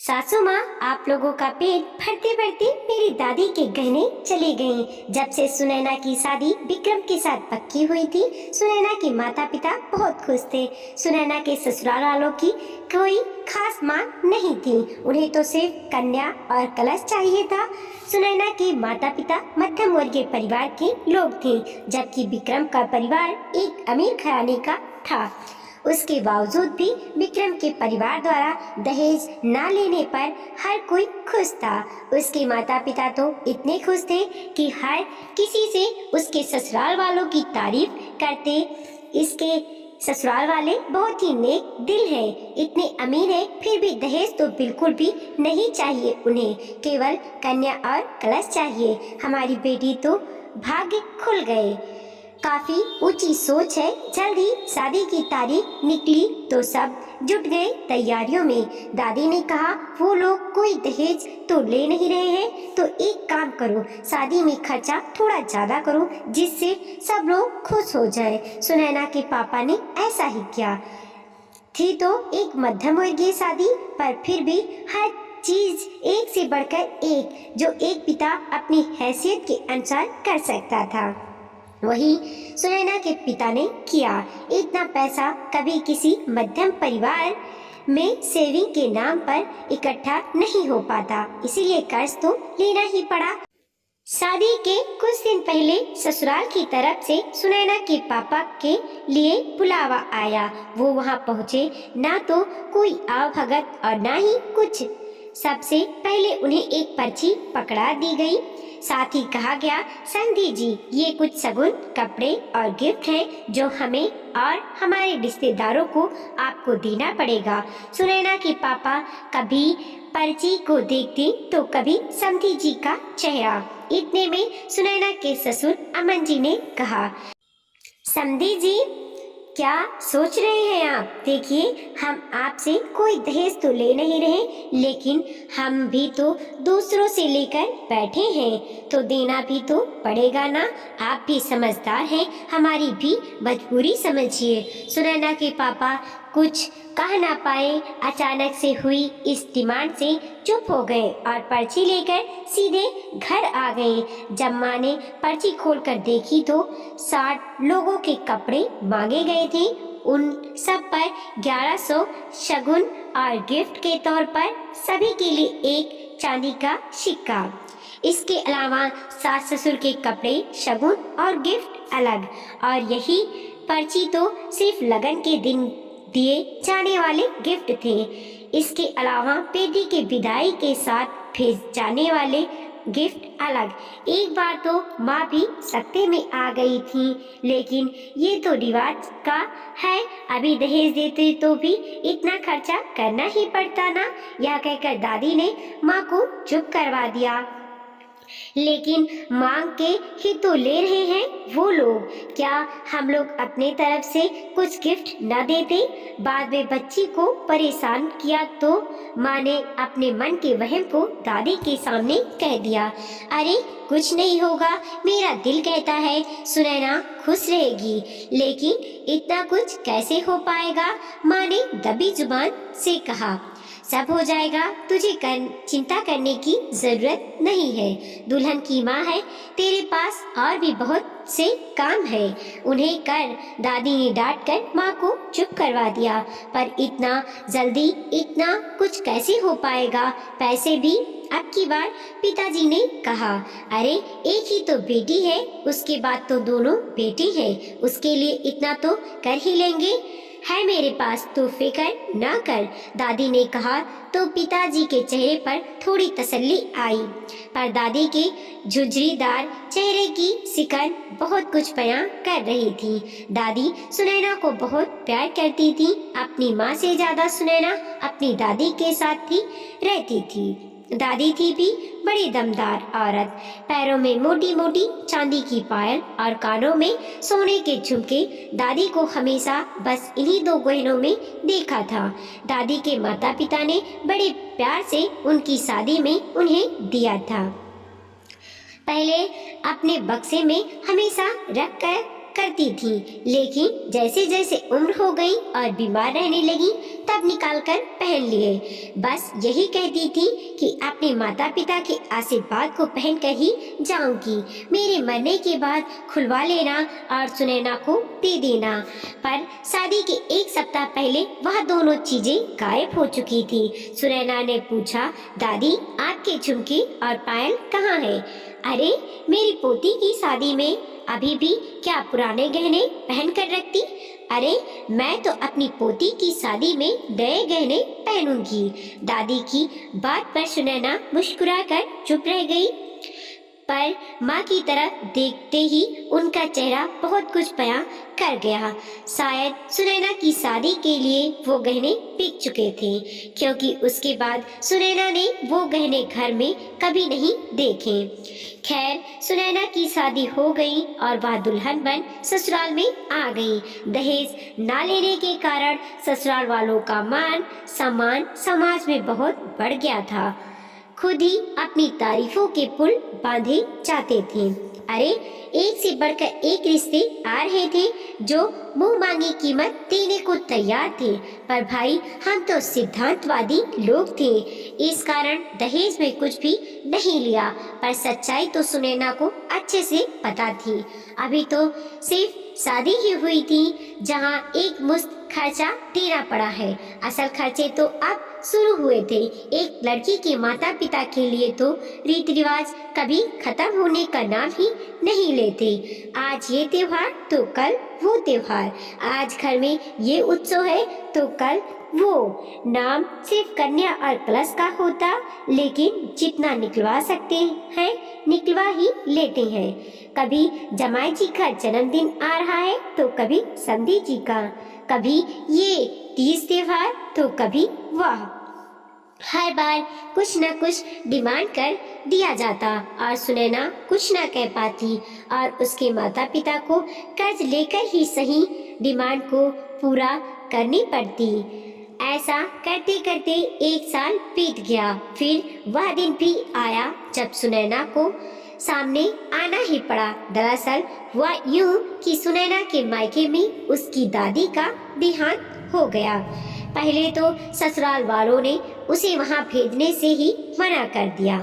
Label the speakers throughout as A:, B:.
A: सासू माँ, आप लोगों का पेट भरते भरते मेरी दादी के गहने चले गए। जब से सुनैना की शादी विक्रम के साथ पक्की हुई थी, सुनैना के माता पिता बहुत खुश थे। सुनैना के ससुराल वालों की कोई खास मांग नहीं थी, उन्हें तो सिर्फ कन्या और कलश चाहिए था। सुनैना के माता पिता मध्यम वर्गीय परिवार के लोग थे, जबकि विक्रम का परिवार एक अमीर घराने का था। उसके बावजूद भी विक्रम के परिवार द्वारा दहेज न लेने पर हर कोई खुश था। उसके माता पिता तो इतने खुश थे कि हर किसी से उसके ससुराल वालों की तारीफ करते। इसके ससुराल वाले बहुत ही नेक दिल है, इतने अमीर है, फिर भी दहेज तो बिल्कुल भी नहीं चाहिए उन्हें, केवल कन्या और कलश चाहिए। हमारी बेटी तो भाग्य खुल गए। काफी ऊंची सोच है। जल्द ही शादी की तारीख निकली तो सब जुट गए तैयारियों में। दादी ने कहा, वो लोग कोई दहेज तो ले नहीं रहे हैं, तो एक काम करो, शादी में खर्चा थोड़ा ज्यादा करो, जिससे सब लोग खुश हो जाए। सुनैना के पापा ने ऐसा ही किया। थी तो एक मध्यम वर्गीय शादी, पर फिर भी हर चीज एक से बढ़कर एक, जो एक पिता अपनी हैसियत के अनुसार कर सकता था, वही सुनैना के पिता ने किया। इतना पैसा कभी किसी मध्यम परिवार में सेविंग के नाम पर इकट्ठा नहीं हो पाता, इसीलिए कर्ज तो लेना ही पड़ा। शादी के कुछ दिन पहले ससुराल की तरफ से सुनैना के पापा के लिए बुलावा आया। वो वहां पहुंचे, ना तो कोई आवभगत और ना ही कुछ। सबसे पहले उन्हें एक पर्ची पकड़ा दी गई। साथ ही कहा गया, समधी जी, ये कुछ शगुन, कपड़े और गिफ्ट हैं जो हमें और हमारे रिश्तेदारों को आपको देना पड़ेगा। सुनैना के पापा कभी पर्ची को देखते तो कभी समधी जी का चेहरा। इतने में सुनैना के ससुर अमन जी ने कहा, समधी जी, क्या सोच रहे हैं आप? देखिए, हम आपसे कोई दहेज तो ले नहीं रहे, लेकिन हम भी तो दूसरों से लेकर बैठे हैं, तो देना भी तो पड़ेगा ना। आप भी समझदार हैं, हमारी भी मजबूरी समझिए। सुनैना के पापा कुछ कह ना पाए। अचानक से हुई इस डिमांड से चुप हो गए और पर्ची लेकर सीधे घर आ गए। जब माँ ने पर्ची खोलकर देखी तो 60 लोगों के कपड़े मांगे गए थे। उन सब पर 1100 शगुन और गिफ्ट के तौर पर सभी के लिए एक चांदी का सिक्का। इसके अलावा सास ससुर के कपड़े, शगुन और गिफ्ट अलग। और यही पर्ची तो सिर्फ लगन के दिन दिए जाने वाले गिफ्ट थे। इसके अलावा बेटी के विदाई के साथ भेज जाने वाले गिफ्ट अलग। एक बार तो माँ भी सकते में आ गई थी, लेकिन ये तो रिवाज का है, अभी दहेज देते तो भी इतना खर्चा करना ही पड़ता ना। यह कहकर दादी ने माँ को चुप करवा दिया। लेकिन मांग के ही तो ले रहे हैं वो लोग, क्या हम लोग अपने तरफ से कुछ गिफ्ट न देते? बाद में बच्ची को परेशान किया तो माँ ने अपने मन के वहम को दादी के सामने कह दिया। अरे कुछ नहीं होगा, मेरा दिल कहता है सुनैना खुश रहेगी, लेकिन इतना कुछ कैसे हो पाएगा? माँ ने दबी जुबान से कहा, सब हो जाएगा, तुझे चिंता करने की जरूरत नहीं है। दुल्हन की माँ है, तेरे पास और भी बहुत से काम है, उन्हें कर। दादी ने डांट कर माँ को चुप करवा दिया। पर इतना जल्दी इतना कुछ कैसे हो पाएगा? पैसे भी? अब की बार पिताजी ने कहा, अरे एक ही तो बेटी है, उसके बाद तो दोनों बेटी है, उसके लिए इतना तो कर ही लेंगे। है मेरे पास, तो फिक्र ना कर, दादी ने कहा तो पिताजी के चेहरे पर थोड़ी तसल्ली आई। पर दादी के झुर्रीदार चेहरे की सिकन बहुत कुछ बयां कर रही थी। दादी सुनैना को बहुत प्यार करती थी। अपनी माँ से ज्यादा सुनैना अपनी दादी के साथ ही रहती थी। दादी थी भी बड़ी दमदार औरत, पैरों में मोटी मोटी चांदी की पायल और कानों में सोने के झुमके। दादी को हमेशा बस इन्हीं दो गहनों में देखा था। दादी के माता पिता ने बड़े प्यार से उनकी शादी में उन्हें दिया था। पहले अपने बक्से में हमेशा रख कर करती थी, लेकिन जैसे जैसे उम्र हो गई और बीमार रहने लगी तब निकाल कर पहन लिए। बस यही कहती थी कि अपने माता पिता के आशीर्वाद को पहन कर ही जाऊंगी, मेरे मरने के बाद खुलवा लेना और सुनैना को दे देना। पर शादी के एक सप्ताह पहले वह दोनों चीजें गायब हो चुकी थी। सुनैना ने पूछा, दादी आपके झुमके और पायल कहाँ है? अरे मेरी पोती की शादी में अभी भी क्या पुराने गहने पहन कर रखती? अरे मैं तो अपनी पोती की शादी में नए गहने पहनूंगी। दादी की बात पर सुनैना मुस्कुराकर चुप रह गई, पर माँ की तरफ देखते ही उनका चेहरा बहुत कुछ बयां कर गया। शायद सुनैना की शादी के लिए वो गहने बिक चुके थे, क्योंकि उसके बाद सुनैना ने वो गहने घर में कभी नहीं देखे। खैर सुनैना की शादी हो गई और वह दुल्हन बन ससुराल में आ गई। दहेज ना लेने के कारण ससुराल वालों का मान सम्मान समाज में बहुत बढ़ गया था। खुद ही अपनी तारीफों के पुल बांधे जाते थे। अरे एक से बढ़कर एक रिश्ते आ रहे थे जो मुंह मांगी कीमत देने को तैयार थे, पर भाई हम तो सिद्धांतवादी लोग थे, इस कारण दहेज में कुछ भी नहीं लिया। पर सच्चाई तो सुनैना को अच्छे से पता थी। अभी तो सिर्फ शादी ही हुई थी, जहां एक मुश्त खर्चा देना पड़ा है। असल खर्चे तो अब शुरू हुए थे। एक लड़की के माता पिता के लिए तो रीति रिवाज कभी खत्म होने का नाम ही नहीं लेते। आज ये त्योहार तो कल वो त्योहार, आज घर में ये उत्सव है तो कल वो। नाम सिर्फ कन्या और कलश का होता, लेकिन जितना निकलवा सकते हैं निकलवा ही लेते हैं। कभी जमाई जी का जन्मदिन आ रहा है तो कभी समधी जी का, कभी ये तीज त्योहार तो कभी वह। हर बार कुछ न कुछ डिमांड कर दिया जाता और सुनैना कुछ न कह पाती और उसके माता पिता को कर्ज लेकर ही सही डिमांड को पूरा करनी पड़ती। ऐसा करते करते एक साल बीत गया। फिर वह दिन भी आया जब सुनैना को सामने आना ही पड़ा। दरअसल हुआ यूं कि सुनैना के मायके में उसकी दादी का देहांत हो गया। पहले तो ससुराल वालों ने उसे वहां भेजने से ही मना कर दिया।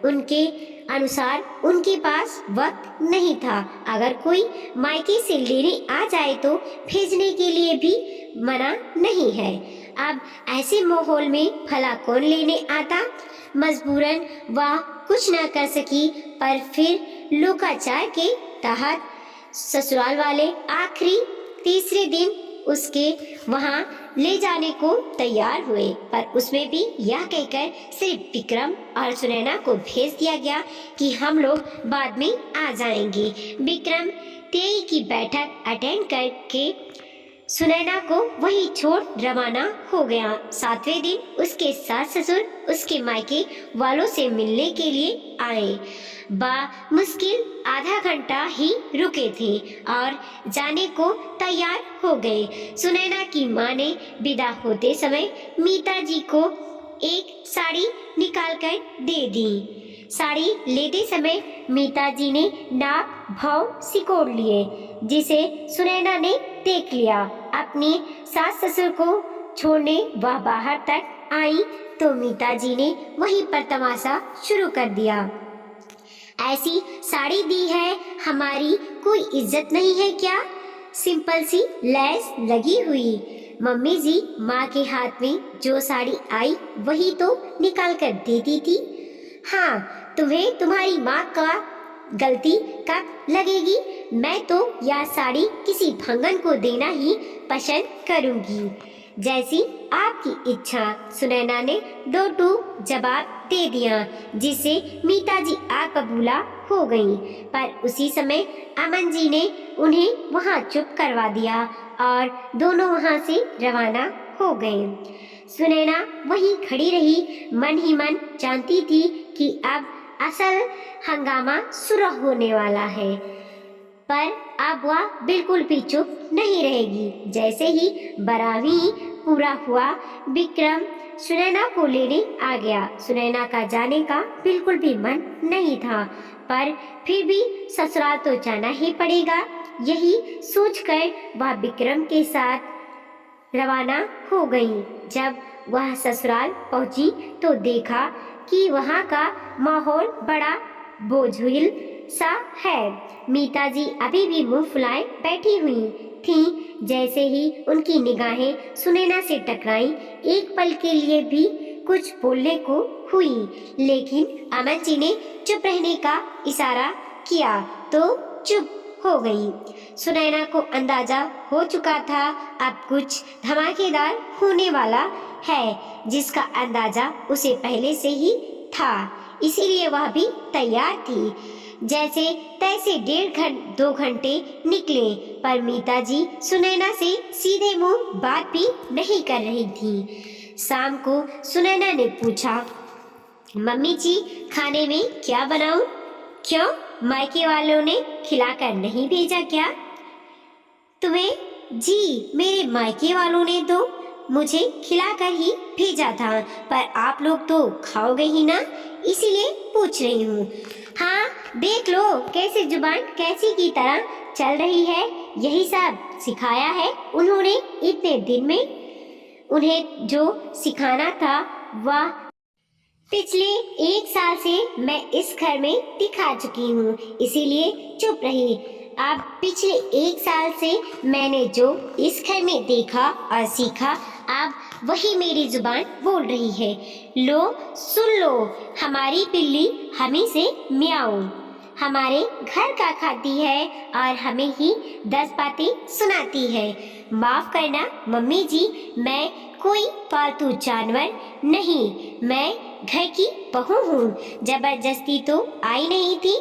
A: उनके अनुसार उनके पास वक्त नहीं था। अगर कोई मायके से लेने आ जाए तो भेजने के लिए भी मना नहीं है। अब ऐसे माहौल में भला कौन लेने आता? मजबूरन वह कुछ न कर सकी, पर फिर लोकाचार के तहत ससुराल वाले आखिरी तीसरे दिन उसके वहां ले जाने को तैयार हुए, पर उसमें भी यह कहकर सिर्फ विक्रम और सुनैना को भेज दिया गया कि हम लोग बाद में आ जाएंगे। विक्रम तेई की बैठक अटेंड करके सुनैना को वहीं छोड़ रवाना हो गया। 7वें दिन उसके सास ससुर उसके मायके वालों से मिलने के लिए आए। मुश्किल आधा घंटा ही रुके थे और जाने को तैयार हो गए। सुनैना की माँ ने विदा होते समय मीता जी को एक साड़ी निकाल कर दे दी। साड़ी लेते समय मीता जी ने नाप भाव सिकोड़ लिए, जिसे सुनैना ने देख लिया। अपने सास ससुर को छोड़ने वह बाहर तक आई तो मीता जी ने वहीं पर तमाशा शुरू कर दिया। ऐसी साड़ी दी है, हमारी कोई इज्जत नहीं है क्या? सिंपल सी लैस लगी हुई। मम्मी जी माँ के हाथ में जो साड़ी आई वही तो निकाल कर दे दी थी। हाँ, तुम्हें तुम्हारी माँ का गलती कब लगेगी? मैं तो यह साड़ी किसी भंगन को देना ही पसंद करूंगी। जैसी आपकी इच्छा, सुनैना ने दो टू जवाब दे दिया, जिससे मीता जी आप बबूला हो गईं। पर उसी समय अमन जी ने उन्हें वहां चुप करवा दिया और दोनों वहां से रवाना हो गए। सुनैना वहीं खड़ी रही, मन ही मन जानती थी कि अब असल हंगामा शुरू होने वाला है, पर अब वह बिल्कुल भी चुप नहीं रहेगी। जैसे ही बरावी पूरा हुआ, विक्रम सुनैना को लेने आ गया। सुनैना का जाने का बिल्कुल भी मन नहीं था, पर फिर भी ससुराल तो जाना ही पड़ेगा। यही सोचकर वह विक्रम के साथ रवाना हो गई। जब वह ससुराल पहुंची तो देखा कि वहां का माहौल बड़ा बोझिल सा है। मीता जी अभी भी मुंह फुलाए बैठी हुई थीं। जैसे ही उनकी निगाहें सुनैना से टकराई, एक पल के लिए भी कुछ बोलने को हुई, लेकिन अमन जी ने चुप रहने का इशारा किया तो चुप हो गई। सुनैना को अंदाजा हो चुका था अब कुछ धमाकेदार होने वाला है, जिसका अंदाजा उसे पहले से ही था, इसीलिए वह भी तैयार थी। जैसे तैसे 1.5-2 घंटे निकले, पर मीता जी सुनैना से सीधे मुंह बात भी नहीं कर रही थी। शाम को सुनैना ने पूछा, मम्मी जी खाने में क्या बनाऊं? क्यों, मायके वालों ने खिलाकर नहीं भेजा क्या तुम्हें? जी, मेरे मायके वालों ने तो मुझे खिलाकर ही भेजा था, पर आप लोग तो खाओगे ही ना, इसीलिए पूछ रही हूँ। हाँ, देख लो कैसे जुबान कैसी की तरह चल रही है, यही सब सिखाया है उन्होंने इतने दिन में। उन्हें जो सिखाना था वह पिछले 1 साल से मैं इस घर में दिखा चुकी हूँ, इसीलिए चुप रही। अब पिछले 1 साल से मैंने जो इस घर में देखा और सीखा, अब वही मेरी जुबान बोल रही है। लो सुन लो, हमारी बिल्ली हमें से म्याऊं हमारे घर का खाती है और हमें ही 10 बातें सुनाती है। माफ करना मम्मी जी, मैं कोई पालतू जानवर नहीं, मैं घर की बहू हूँ। जबरदस्ती तो आई नहीं थी,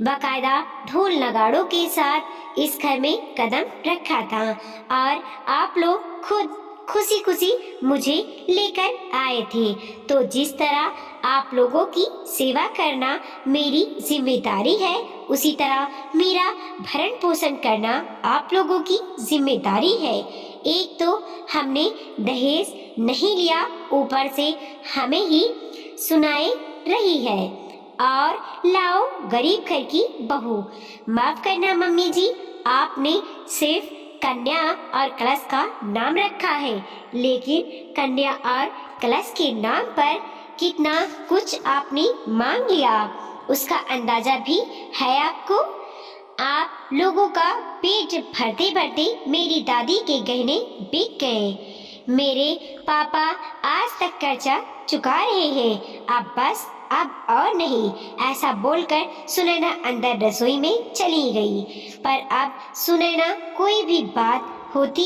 A: बाकायदा ढोल नगाड़ों के साथ इस घर में कदम रखा था और आप लोग खुद खुशी खुशी मुझे लेकर आए थे। तो जिस तरह आप लोगों की सेवा करना मेरी जिम्मेदारी है, उसी तरह मेरा भरण पोषण करना आप लोगों की जिम्मेदारी है। एक तो हमने दहेज नहीं लिया, ऊपर से हमें ही सुनाए रही है, और लाओ गरीब घर की बहू। माफ करना मम्मी जी, आपने सिर्फ कन्या और कलश का नाम रखा है, लेकिन कन्या और कलश के नाम पर कितना कुछ आपने मांग लिया, उसका अंदाजा भी है आपको? आप लोगों का पेट भरते भरते मेरी दादी के गहने बिक गए। मेरे पापा आज तक कर्जा चुका रहे हैं, अब बस, अब और नहीं। ऐसा बोलकर सुनैना अंदर रसोई में चली गई। पर अब सुनैना कोई भी बात होती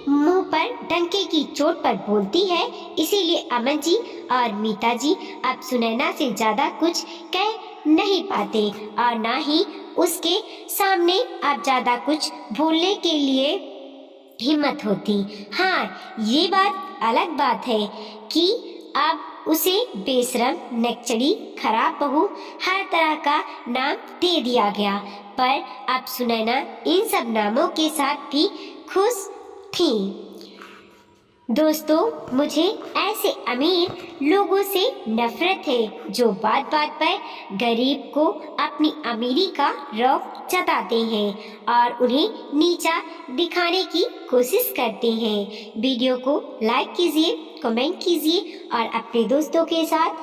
A: मुंह पर डंके की चोट पर बोलती है, इसीलिए अमन जी और मीता जी अब सुनैना से ज्यादा कुछ कह नहीं पाते और ना ही उसके सामने अब ज्यादा कुछ बोलने के लिए हिम्मत होती। हाँ, ये बात अलग बात है कि अब उसे बेशरम, नकचड़ी, खराब बहू, हर तरह का नाम दे दिया गया, पर अब सुनैना इन सब नामों के साथ भी खुश थी। दोस्तों, मुझे ऐसे अमीर लोगों से नफरत है जो बात बात पर गरीब को अपनी अमीरी का रौब जताते हैं और उन्हें नीचा दिखाने की कोशिश करते हैं। वीडियो को लाइक कीजिए, कमेंट कीजिए और अपने दोस्तों के साथ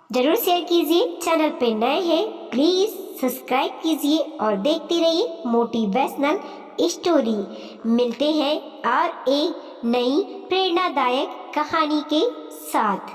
A: जरूर शेयर कीजिए। चैनल पे नए हैं प्लीज़ सब्सक्राइब कीजिए और देखते रहिए मोटिवेशनल स्टोरी। मिलते हैं और एक नई प्रेरणादायक कहानी के साथ।